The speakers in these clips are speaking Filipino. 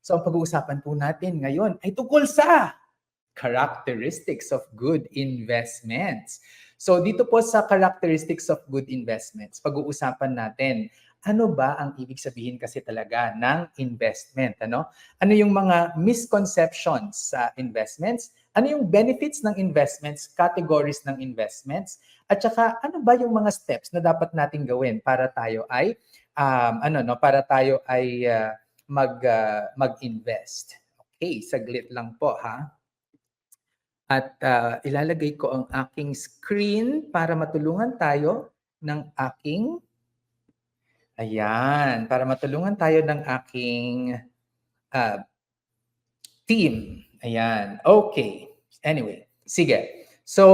So ang pag-uusapan po natin ngayon ay tungkol sa characteristics of good investments. So dito po sa characteristics of good investments, pag-uusapan natin ano ba ang ibig sabihin kasi talaga ng investment, ano? Ano yung mga misconceptions sa investments? Ano yung benefits ng investments, categories ng investments, at saka ano ba yung mga steps na dapat nating gawin para tayo ay mag-invest. Okay, saglit lang po ha. At ilalagay ko ang aking screen para matulungan tayo ng aking para matulungan tayo ng aking uh, team. Ayan. Okay. Anyway, sige. So,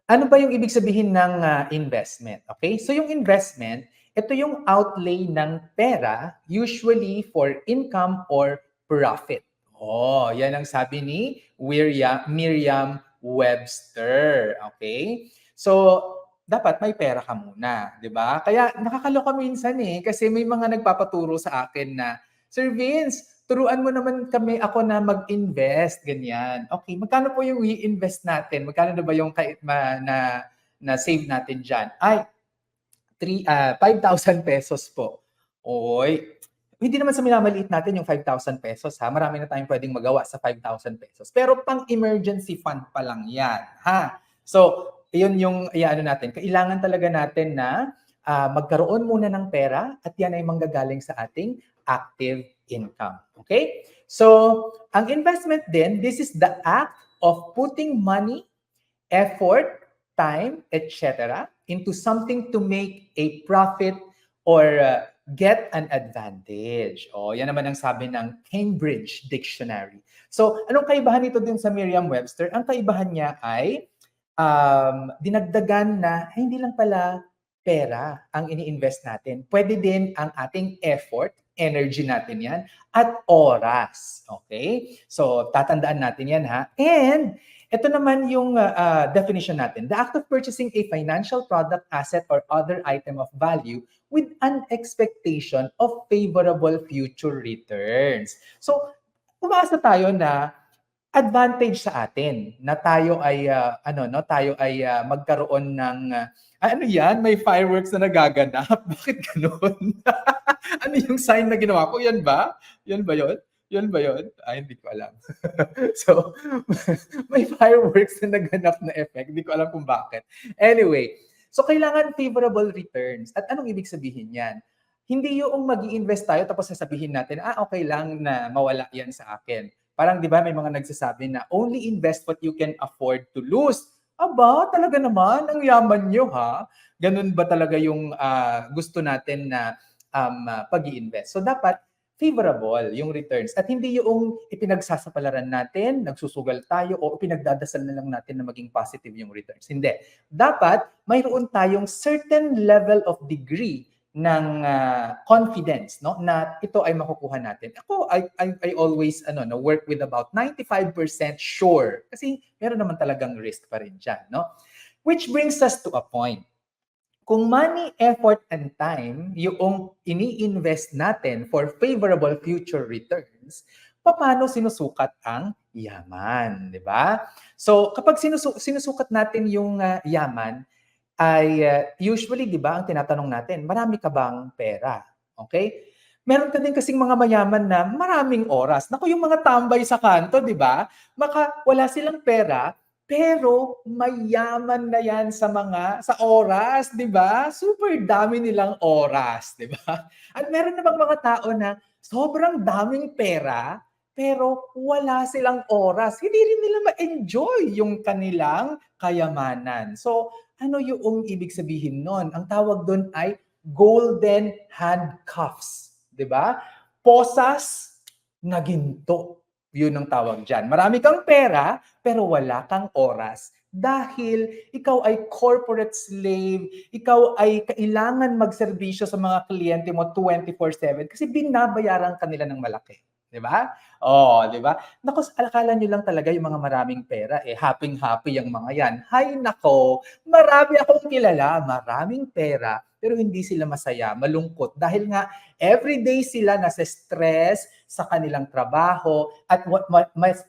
ano ba yung ibig sabihin ng investment? Okay? So, yung investment, ito yung outlay ng pera usually for income or profit. Oh, yan ang sabi ni Merriam-Webster. Okay? So, dapat may pera ka muna, 'di ba? Kaya nakakaloka minsan kasi may mga nagpapaturo sa akin na, Sir Vince, turuan mo naman ako na mag-invest, ganyan. Okay, magkano po yung i-invest natin? Magkano na ba yung na save natin diyan? Ay, 5,000 pesos po. Oy, hindi naman sa minamaliit natin yung 5,000 pesos ha. Marami na tayong pwedeng magawa sa 5,000 pesos. Pero pang emergency fund pa lang yan ha. So, yun yung natin. Kailangan talaga natin na magkaroon muna ng pera at yan ay manggagaling sa ating active income. Okay? So, ang investment din, this is the act of putting money, effort, time, etc. into something to make a profit or get an advantage. Yan naman ang sabi ng Cambridge Dictionary. So, anong kaibahan nito din sa Merriam-Webster? Ang kaibahan niya ay dinagdagan na hindi lang pala pera ang ini-invest natin. Pwede din ang ating effort, energy natin yan, at oras. Okay? So, tatandaan natin yan ha. And, ito naman yung definition natin. The act of purchasing a financial product, asset, or other item of value with an expectation of favorable future returns. So, umaasa tayo na advantage sa atin na tayo ay magkaroon ng ano yan, may fireworks na nagaganap. Bakit ganoon? Ano yung sign na ginawa ko? Yan ba? Yan ba 'yon? Yan ba 'yon? Ay, hindi ko alam. So, may fireworks na naganap na effect. Hindi ko alam kung bakit. Anyway, so kailangan favorable returns. At anong ibig sabihin yan? Hindi yung mag-i-invest tayo tapos sasabihin natin, okay lang na mawala yan sa akin. Parang 'di ba may mga nagsasabi na only invest what you can afford to lose. Aba, talaga naman ang yaman niyo ha. Ganun ba talaga yung gusto natin na pag-i-invest? So dapat favorable yung returns at hindi yung ipinagsasapalaran natin, nagsusugal tayo o ipinagdadasal na lang natin na maging positive yung returns. Hindi. Dapat mayroon tayong certain level of degree ng confidence na ito ay makukuha natin. Ako I always work with about 95% sure kasi meron naman talagang risk pa rin diyan, no? Which brings us to a point. Kung money, effort, and time yung ini-invest natin for favorable future returns, paano sinusukat ang yaman, di ba? So kapag sinusukat natin yung yaman, ay usually, di ba, ang tinatanong natin, marami ka bang pera? Okay? Meron ka din kasing mga mayaman na maraming oras. Naku, yung mga tambay sa kanto, di ba? Wala silang pera, pero mayaman na yan sa oras, di ba? Super dami nilang oras, di ba? At meron namang mga tao na sobrang daming pera, pero wala silang oras. Hindi rin nila ma-enjoy yung kanilang kayamanan. So, ano yung ibig sabihin nun? Ang tawag doon ay golden handcuffs. Di ba? Posas na ginto. Yun ang tawag dyan. Marami kang pera, pero wala kang oras. Dahil ikaw ay corporate slave, ikaw ay kailangan magserbisyo sa mga kliyente mo 24/7 kasi binabayaran kanila ng malaki. 'di ba? Oh, 'di ba? Naku, akala niyo lang talaga yung mga maraming pera, eh, happy-happy yang mga 'yan. Hay nako, marami akong kilala, maraming pera, pero hindi sila masaya, malungkot dahil nga everyday sila nasa stress sa kanilang trabaho at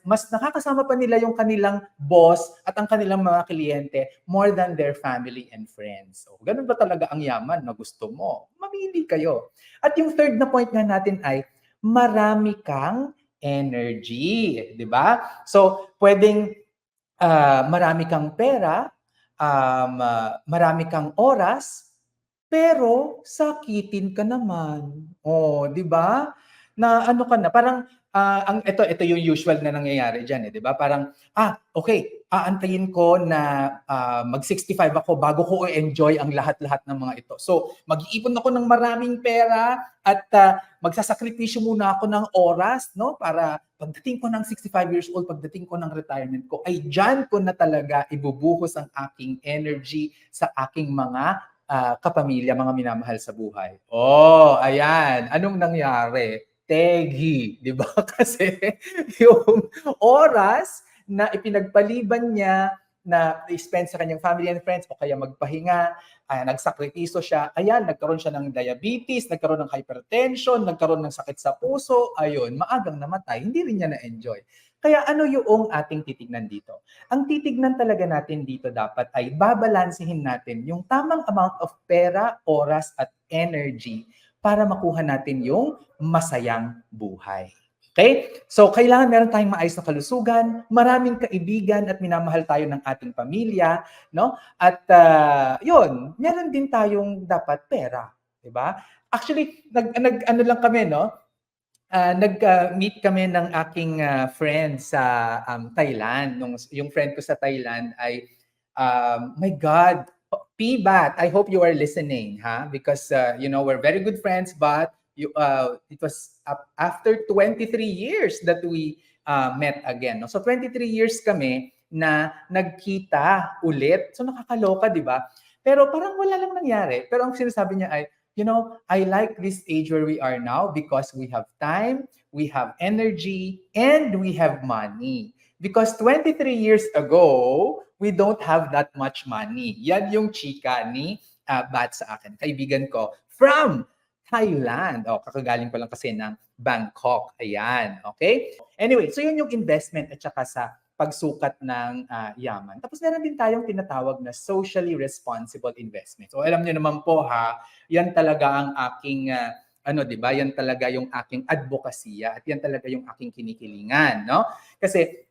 mas nakakasama pa nila yung kanilang boss at ang kanilang mga kliyente more than their family and friends. So, ganun ba talaga ang yaman na gusto mo? Mamili kayo. At yung third na point nga natin ay marami kang energy, 'di ba? So, pwedeng marami kang pera, marami kang oras, pero sakitin ka naman. Oh, 'di ba? Na ano ka na, parang ang ito yung usual na nangyayari diyan, eh, 'di ba? Parang okay, aantayin ko na mag-65 ako bago ko i-enjoy ang lahat-lahat ng mga ito. So, mag-iipon ako ng maraming pera at magsasakripisyo muna ako ng oras, no? Para pagdating ko ng 65 years old, pagdating ko ng retirement ko, ay diyan ko na talaga ibubuhos ang aking energy sa aking mga kapamilya, mga minamahal sa buhay. Oh, ayan. Anong nangyari? Tegi, 'di ba? Kasi yung oras na ipinagpaliban niya na i-spend sa kanyang family and friends o kaya magpahinga, nagsakripiso siya, ayan, nagkaroon siya ng diabetes, nagkaroon ng hypertension, nagkaroon ng sakit sa puso, ayun, maagang namatay, hindi rin niya na-enjoy. Kaya ano yung ating titignan dito? Ang titignan talaga natin dito dapat ay babalansehin natin yung tamang amount of pera, oras at energy para makuha natin yung masayang buhay. Okay? So, kailangan meron tayong maayos na kalusugan, maraming kaibigan at minamahal tayo ng ating pamilya, no? At yun, meron din tayong dapat pera, 'di ba? Actually, ano lang kami, no? Nag-meet kami ng aking friend sa Thailand. Yung friend ko sa Thailand ay, my God, P-Bat, I hope you are listening, ha? Because, we're very good friends, but it was after 23 years that we met again. No? So 23 years kami na nagkita ulit. So nakakaloka, di ba? Pero parang wala lang nangyari. Pero ang sinasabi niya ay, I like this age where we are now because we have time, we have energy, and we have money. Because 23 years ago, we don't have that much money. Yan yung chika ni Bat sa akin, kaibigan ko, from Thailand. Kakagaling ko lang kasi ng Bangkok. Ayan, okay? Anyway, so yun yung investment at saka sa pagsukat ng yaman. Tapos meron din tayong tinatawag na socially responsible investment. So alam niyo naman po yan talaga ang aking 'di ba? Yan talaga yung aking advokasya at yan talaga yung aking kinikilingan, no? Kasi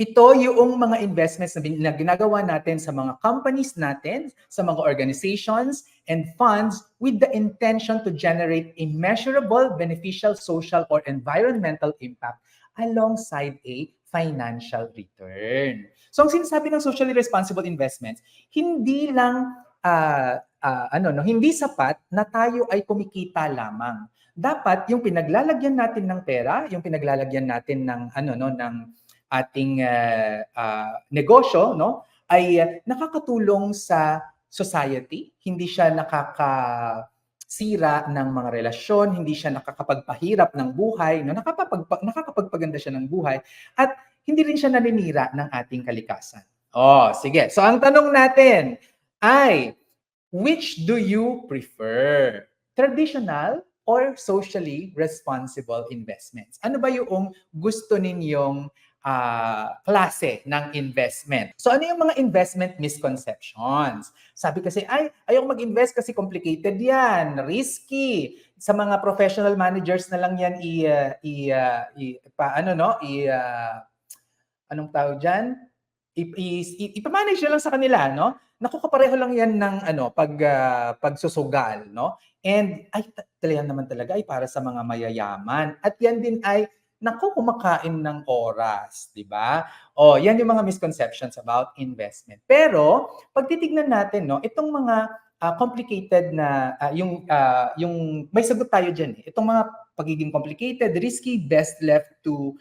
ito yung mga investments na ginagawa natin sa mga companies natin, sa mga organizations and funds with the intention to generate immeasurable beneficial social or environmental impact alongside a financial return. So ang sinasabi ng socially responsible investments, hindi lang hindi sapat na tayo ay kumikita lamang. Dapat yung pinaglalagyan natin ng pera, yung pinaglalagyan natin ng ng ating negosyo, no, ay nakakatulong sa society, hindi siya nakakasira ng mga relasyon, hindi siya nakakapagpahirap ng buhay, no, nakakapagpaganda siya ng buhay, at hindi rin siya naninira ng ating kalikasan. Sige. So ang tanong natin ay, which do you prefer? Traditional or socially responsible investments? Ano ba yung gusto ninyong klase ng investment? So ano yung mga investment misconceptions? Sabi kasi, ayoko mag-invest kasi complicated yan, risky. Sa mga professional managers na lang yan anong tawag dyan? Ipamanage lang sa kanila, no? Naku, kapareho lang yan ng pagsusugal, no? And talayan naman talaga ay para sa mga mayayaman. At yan din ay kumakain ng oras, di ba? Yan yung mga misconceptions about investment. Pero pag titignan natin, no, itong mga complicated na yung may sagot tayo diyan eh. Itong mga pagiging complicated, risky, best left to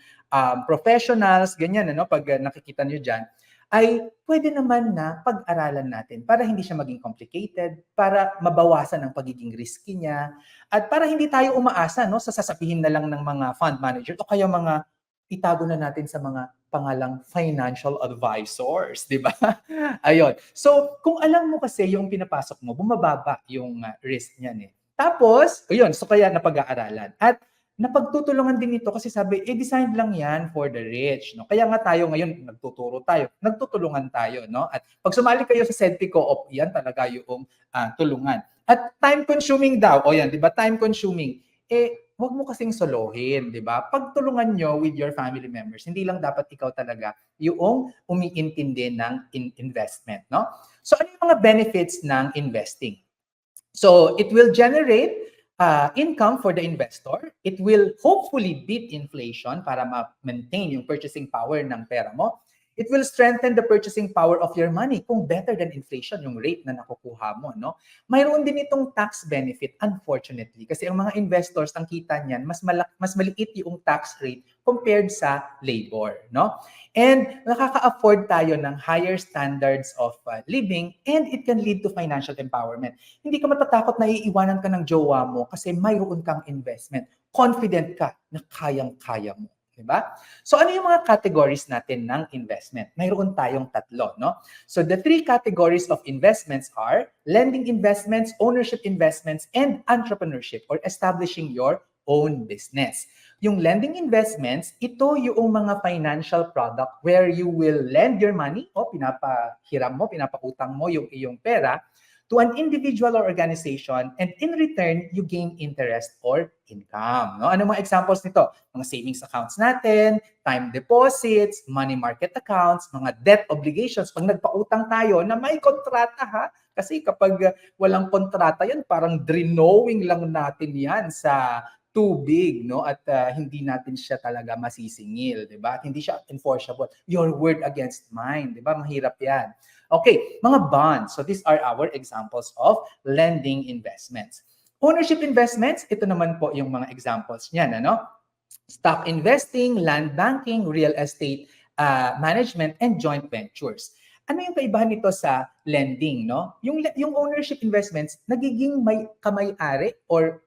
professionals, ganyan, ano, pag nakikita niyo diyan. ay pwede naman na pag-aralan natin para hindi siya maging complicated, para mabawasan ang pagiging risky niya, at para hindi tayo umaasa no, sa sasabihin na lang ng mga fund manager o kaya mga itago na natin sa mga pangalang financial advisors, di ba? Ayun. So, kung alam mo kasi yung pinapasok mo, bumababa yung risk niyan eh. Tapos, ayun, so kaya napag-aaralan. At napagtutulungan din ito kasi sabi, designed lang yan for the rich. No? Kaya nga tayo ngayon, nagtuturo tayo, nagtutulungan tayo. No? At pag sumali kayo sa SEDPI Co-op, yan talaga yung tulungan. At time-consuming daw, o yan, di ba, time-consuming. Huwag mo kasing solohin, di ba? Pagtulungan nyo with your family members, hindi lang dapat ikaw talaga yung umiintindi ng investment. No? So, ano yung mga benefits ng investing? So, it will generate income for the investor. It will hopefully beat inflation para ma-maintain yung purchasing power ng pera mo. It will strengthen the purchasing power of your money kung better than inflation yung rate na nakukuha mo. No? Mayroon din itong tax benefit, unfortunately. Kasi ang mga investors, ang kita niyan, mas maliit yung tax rate compared sa labor. No? And nakaka-afford tayo ng higher standards of living, and it can lead to financial empowerment. Hindi ka matatakot na iiwanan ka ng jowa mo kasi mayroon kang investment. Confident ka na kayang-kaya mo. Diba? So ano yung mga categories natin ng investment? Mayroon tayong tatlo. No? So the three categories of investments are lending investments, ownership investments, and entrepreneurship or establishing your own business. Yung lending investments, ito yung mga financial product where you will lend your money o pinapahiram mo, pinapautang mo yung iyong pera to an individual or organization, and in return, you gain interest or income. No? Ano mga examples nito? Mga savings accounts natin, time deposits, money market accounts, mga debt obligations. Pag nagpautang tayo na may kontrata ha, kasi kapag walang kontrata yan, parang drenowing lang natin yan sa tubig, no? At hindi natin siya talaga masisingil, di ba? At hindi siya enforceable. Your word against mine, di ba? Mahirap yan. Okay, mga bonds. So these are our examples of lending investments. Ownership investments, ito naman po yung mga examples niyan, ano? Stock investing, land banking, real estate management, and joint ventures. Ano yung kaibahan nito sa lending, no? Yung ownership investments, nagiging may kamay-ari or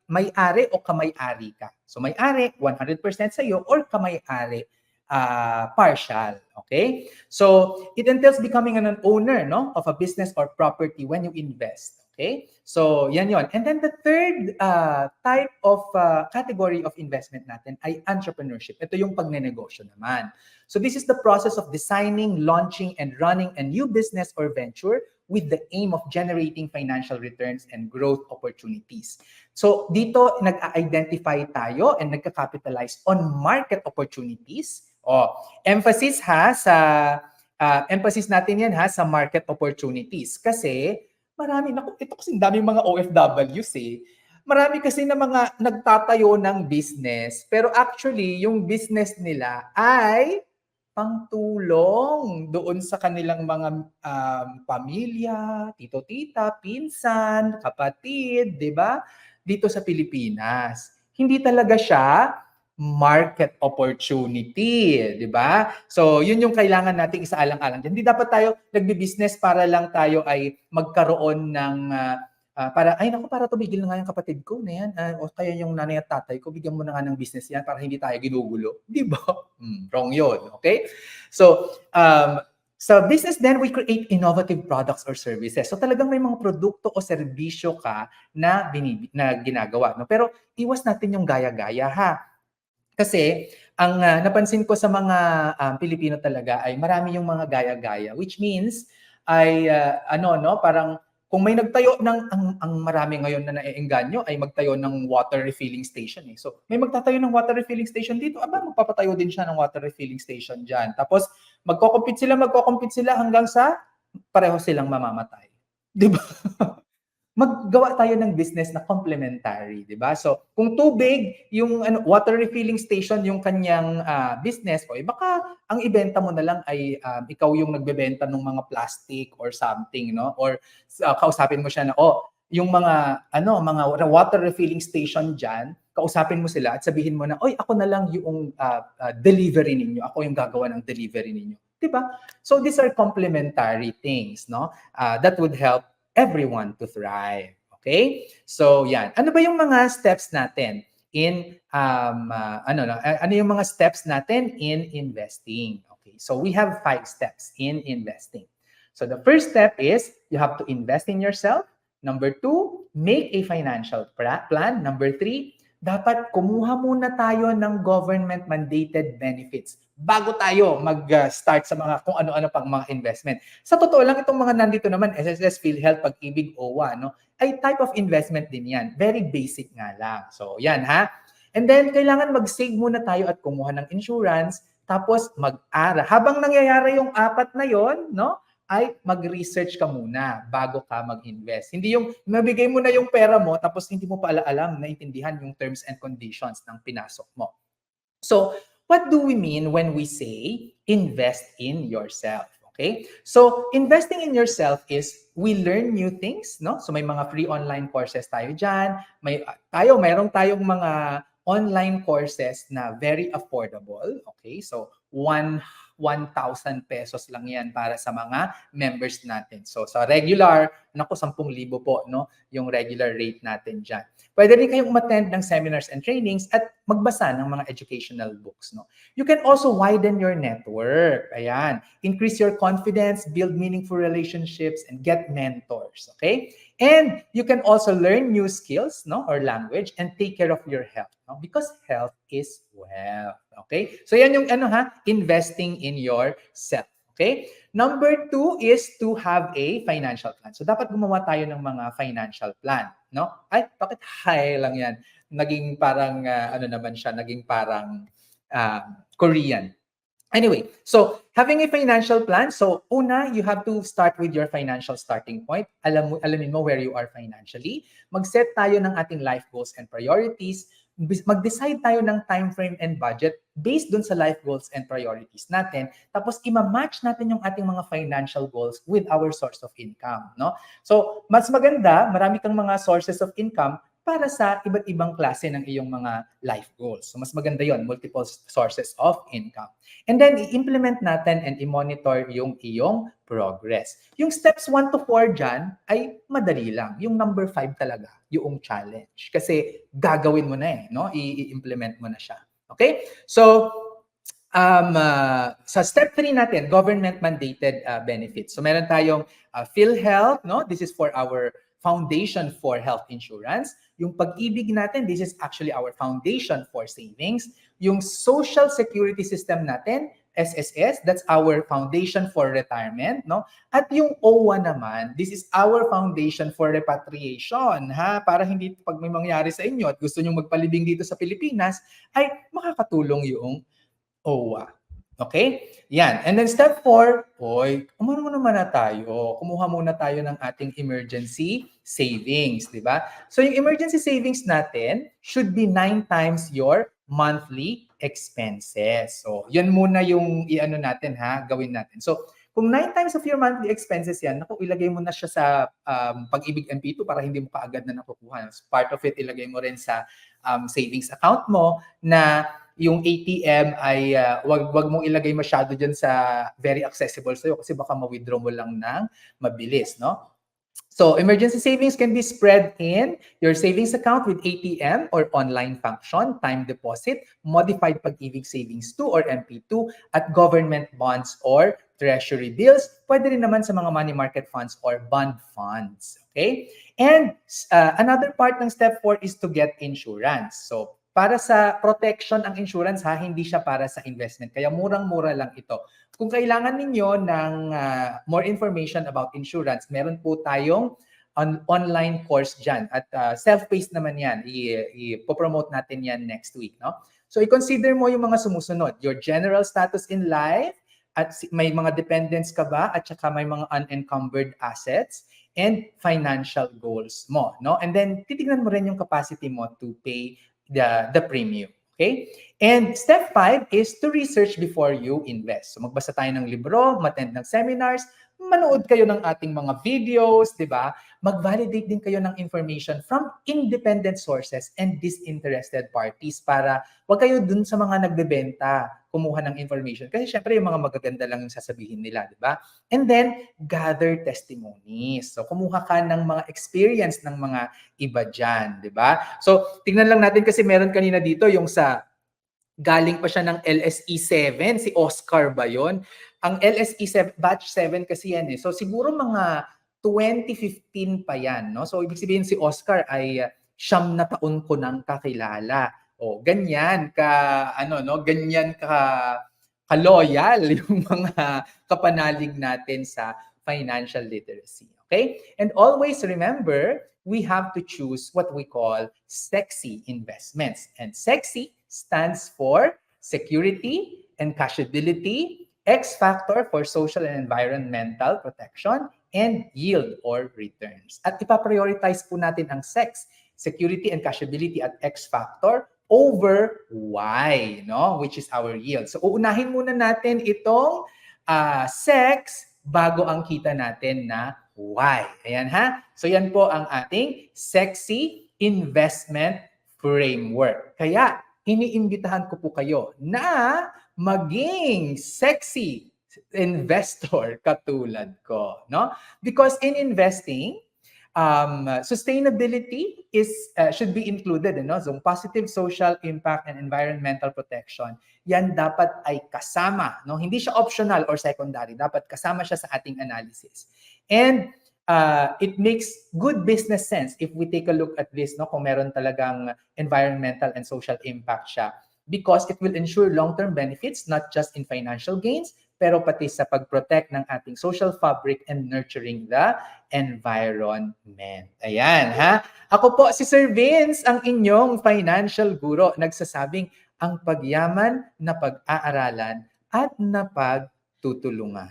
may-ari o kamay-ari ka. So may-ari, 100% sa iyo or kamay-ari partial. Okay? So, it entails becoming an owner no, of a business or property when you invest. Okay? So, yan yon. And then the third type of category of investment natin ay entrepreneurship. Ito yung pagnenegosyo naman. So, this is the process of designing, launching, and running a new business or venture with the aim of generating financial returns and growth opportunities. So, dito nag-identify tayo and nagka-capitalize on market opportunities. Emphasis natin yan ha sa market opportunities kasi marami, ito kasi daming mga OFWs eh. Marami kasi na mga nagtatayo ng business pero actually yung business nila ay pangtulong doon sa kanilang mga pamilya, tito-tita, pinsan, kapatid, 'di ba? Dito sa Pilipinas. Hindi talaga siya market opportunity, 'di ba? So, 'yun yung kailangan nating isaalang-alang. Hindi dapat tayo nagbi-business para lang tayo ay magkaroon ng para tumigil na nga yung kapatid ko na yan. O kaya yung nanay at tatay ko, bigyan mo na nga ng business yan para hindi tayo ginugulo. 'Di ba? Wrong 'yun, okay? So, sa business then, we create innovative products or services. So talagang may mga produkto o serbisyo ka na ginagawa. No? Pero iwas natin yung gaya-gaya ha. Kasi ang napansin ko sa mga Pilipino talaga ay marami yung mga gaya-gaya, which means ay parang kung may nagtayo ng ang marami ngayon na naeengganyo ay magtayo ng water refilling station eh. So may magtatayo ng water refilling station dito, magpapatayo din siya ng water refilling station diyan. Tapos magko-compete sila hanggang sa pareho silang mamamatay. 'Di ba? Maggawa tayo ng business na complementary, 'di ba? So, kung tubig, yung water refilling station yung kanyang business, o baka ang ibenta mo na lang ay ikaw yung nagbebenta ng mga plastic or something, no? Or kausapin mo siya na yung mga mga water refilling station diyan, kausapin mo sila at sabihin mo na, "Oy, ako na lang yung delivery ninyo. Ako yung gagawa ng delivery ninyo." Diba? So these are complementary things, no? That would help everyone to thrive. Okay? So yan. Ano ba yung mga steps natin in ano yung mga steps natin in investing? Okay. So we have 5 steps in investing. So the first step is you have to invest in yourself. Number 2, make a financial plan. Number 3, dapat kumuha muna tayo ng government mandated benefits bago tayo mag-start sa mga kung ano-ano pang mga investment. Sa totoo lang, itong mga nandito naman, SSS, PhilHealth, Pag-ibig, OWA, no? Ay type of investment din yan. Very basic nga lang. So, yan ha. And then, kailangan mag-save muna tayo at kumuha ng insurance, tapos mag-ara. Habang nangyayari yung 4 na yon, no? Ay mag-research ka muna bago ka mag-invest. Hindi yung mabigay mo na yung pera mo tapos hindi mo pa alam, naintindihan yung terms and conditions ng pinasok mo. So, what do we mean when we say invest in yourself? Okay? So, investing in yourself is we learn new things, no? So, may mga free online courses tayo dyan. Mayroong tayong mga online courses na very affordable. Okay? So, 1,000 pesos lang yan para sa mga members natin. So, sa regular, 10,000 po, no? Yung regular rate natin dyan. Pwede rin kayong umattend ng seminars and trainings at magbasa ng mga educational books, no? You can also widen your network. Ayan. Increase your confidence, build meaningful relationships, and get mentors, okay? And you can also learn new skills, no, or language, and take care of your health, no? Because health is wealth, okay? So yan yung investing in yourself, okay? Number 2 is to have a financial plan. So dapat gumawa tayo ng mga financial plan, no? Ay, bakit high lang yan? Naging parang naging parang Korean. Anyway, so having a financial plan, so una, you have to start with your financial starting point. Alamin mo where you are financially. Mag-set tayo ng ating life goals and priorities. Mag-decide tayo ng time frame and budget based dun sa life goals and priorities natin. Tapos ima-match natin yung ating mga financial goals with our source of income, no? So, mas maganda, marami kang mga sources of income para sa iba't ibang klase ng iyong mga life goals. So, mas maganda yon, multiple sources of income. And then, i-implement natin and i-monitor yung iyong progress. Yung steps 1 to 4 dyan ay madali lang. Yung number 5 talaga, yung challenge. Kasi gagawin mo na no? I-implement mo na siya. Okay? So, sa step 3 natin, government mandated benefits. So, meron tayong PhilHealth, no? This is for our foundation for health insurance. Yung Pag-ibig natin, this is actually our foundation for savings. Yung social security system natin, SSS, that's our foundation for retirement, no? At yung OWA naman, this is our foundation for repatriation, ha? Para hindi pag may mangyari sa inyo at gusto nyo magpalibing dito sa Pilipinas, ay makakatulong yung OWA. Okay? Yan. And then step 4, umano naman na tayo. Kumuha muna tayo ng ating emergency savings, di ba? So yung emergency savings natin should be 9 times your monthly expenses. So yun muna yung gawin natin. So kung 9 times of your monthly expenses yan, ilagay mo na siya sa Pag-ibig MP2 para hindi mo kaagad na nakukuha. So part of it, ilagay mo rin sa savings account mo na yung ATM ay wag mong ilagay masyado dyan sa very accessible sa'yo kasi baka ma-withdraw mo lang ng mabilis, no? So, emergency savings can be spread in your savings account with ATM or online function, time deposit, modified Pag-ibig Savings 2 or MP2, at government bonds or treasury bills. Pwede rin naman sa mga money market funds or bond funds. Okay? And another part ng step 4 is to get insurance. So, para sa protection ang insurance hindi siya para sa investment. Kaya murang-mura lang ito. Kung kailangan ninyo ng more information about insurance, meron po tayong online course dyan. At self-paced naman yan. I-promote natin yan next week. No? So i-consider mo yung mga sumusunod. Your general status in life, at may mga dependents ka ba, at saka may mga unencumbered assets, and financial goals mo. No? And then titignan mo rin yung capacity mo to pay the premium. Okay? And step 5 is to research before you invest. So magbasa tayo ng libro, umattend ng seminars, manood kayo ng ating mga videos, di ba? Mag-validate din kayo ng information from independent sources and disinterested parties para wag kayo dun sa mga nagbebenta kumuha ng information. Kasi syempre yung mga magaganda lang yung sasabihin nila, di ba? And then, gather testimonies. So, kumuha ka ng mga experience ng mga iba dyan, di ba? So, tingnan lang natin kasi meron kanina dito yung sa galing pa siya ng LSE 7, si Oscar ba yun? Ang LSE 7, batch 7 kasi yan eh. So siguro mga 2015 pa yan, no? So ibig sabihin si Oscar ay 9 taon ko nang kakilala. O ganyan ka ano no, ganyan ka loyal yung mga kapanalig natin sa financial literacy. Okay? And always remember, we have to choose what we call sexy investments. And sexy stands for security and cashability, X factor for social and environmental protection, and yield or returns. At ipaprioritize po natin ang sex, security and cashability at X factor over Y, no? Which is our yield. So uunahin muna natin itong sex bago ang kita natin na Y. Ayan ha? So yan po ang ating sexy investment framework. Kaya iniimbitahan ko po kayo na maging sexy investor katulad ko, no? Because in investing, sustainability should be included, no? So positive social impact and environmental protection, yan dapat ay kasama, no? Hindi siya optional or secondary, dapat kasama siya sa ating analysis. And it makes good business sense if we take a look at this, no? Kung meron talagang environmental and social impact siya, because it will ensure long-term benefits not just in financial gains, pero pati sa pag-protect ng ating social fabric and nurturing the environment. Ayan, ha? Ako po si Sir Vince, ang inyong financial guro, nagsasabing ang pagyaman na pag-aaralan at napagtutulungan.